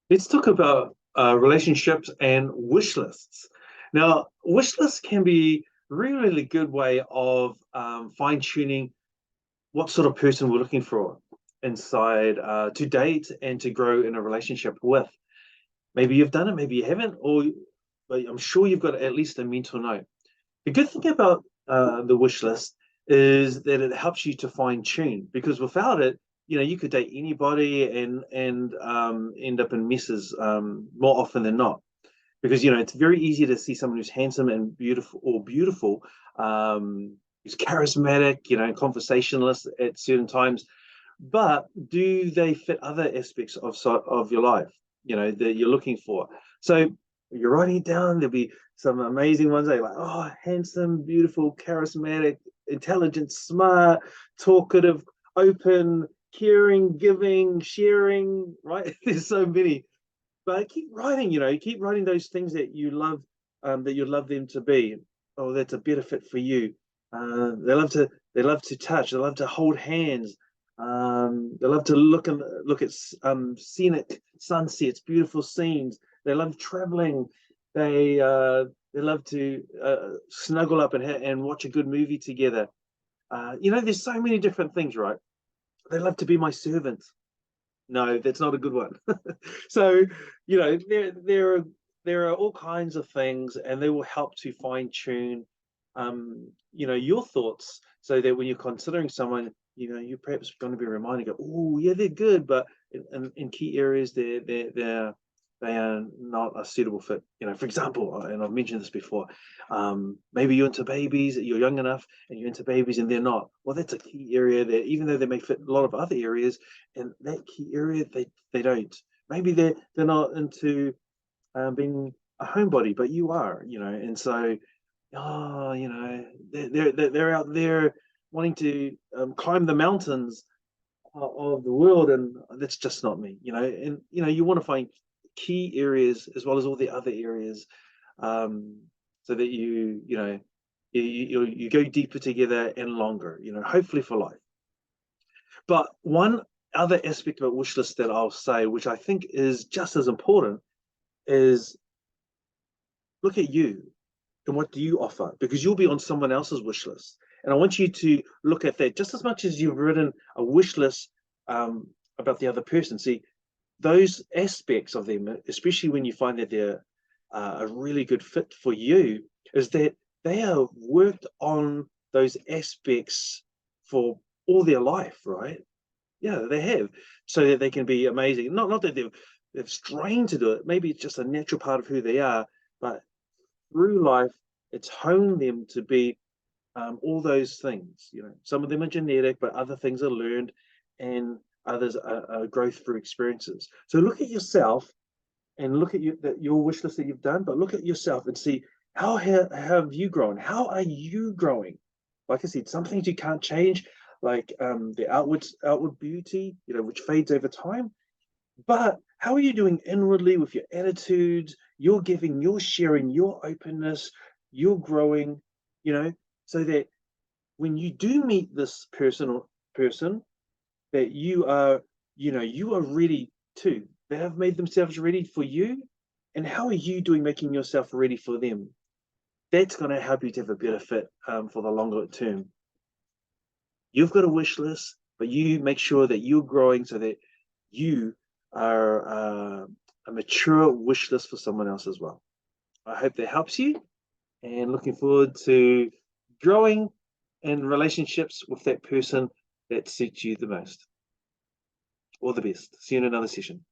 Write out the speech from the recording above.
Let's talk about relationships and wish lists. Now, wish lists can be a really, really good way of fine tuning what sort of person we're looking for inside to date and to grow in a relationship with. Maybe you've done it, maybe you haven't, or but I'm sure you've got at least a mental note. The good thing about the wish list is that it helps you to fine tune because without it, you could date anybody and end up in messes more often than not. Because it's very easy to see someone who's handsome and beautiful, who's charismatic, conversationalist at certain times. But do they fit other aspects of your life, that you're looking for? So you're writing it down. There'll be some amazing ones. They're like, oh, handsome, beautiful, charismatic, intelligent, smart, talkative, open, caring, giving, sharing. Right? There's so many. But keep writing. Keep writing those things that you love, that you love them to be. Oh, that's a better fit for you. They love to touch. They love to hold hands. They love to look at scenic sunsets, beautiful scenes. They love traveling. They love to snuggle up and watch a good movie together. There's so many different things, right? They love to be my servants. No, that's not a good one. So, there are all kinds of things, and they will help to fine tune, your thoughts, so that when you're considering someone, you're perhaps going to be reminded, oh, yeah, they're good, but in key areas, they are not a suitable fit. For example, and I've mentioned this before, maybe you're into babies, you're young enough, and you're into babies, and they're not. Well, that's a key area that, even though they may fit a lot of other areas, in that key area, they don't. Maybe they're not into being a homebody, but you are, and so, oh, they're out there wanting to climb the mountains of the world, and that's just not me, and you want to find key areas as well as all the other areas, um, so that you go deeper together and longer, hopefully for life. But one other aspect of a wish list that I'll say, which I think is just as important, is look at you and what do you offer? Because you'll be on someone else's wish list. And I want you to look at that just as much as you've written a wish list about the other person. See, those aspects of them, especially when you find that they're a really good fit for you, is that they have worked on those aspects for all their life, right? Yeah, they have, so that they can be amazing. Not that they've strained to do it. Maybe it's just a natural part of who they are, but through life, it's honed them to be all those things. Some of them are genetic, but other things are learned, and others are growth through experiences. So look at yourself and look at your wish list that you've done, but look at yourself and see how have you grown? How are you growing? Like I said, some things you can't change, like the outward beauty, which fades over time. But how are you doing inwardly with your attitudes, your giving, your sharing, your openness, your growing, you know, so that when you do meet this person, that you are ready too. They have made themselves ready for you. And how are you doing making yourself ready for them? That's going to help you to have a better fit for the longer term. You've got a wish list, but you make sure that you're growing so that you are a mature wish list for someone else as well. I hope that helps you, and looking forward to growing in relationships with that person that suits you the most. All the best. See you in another session.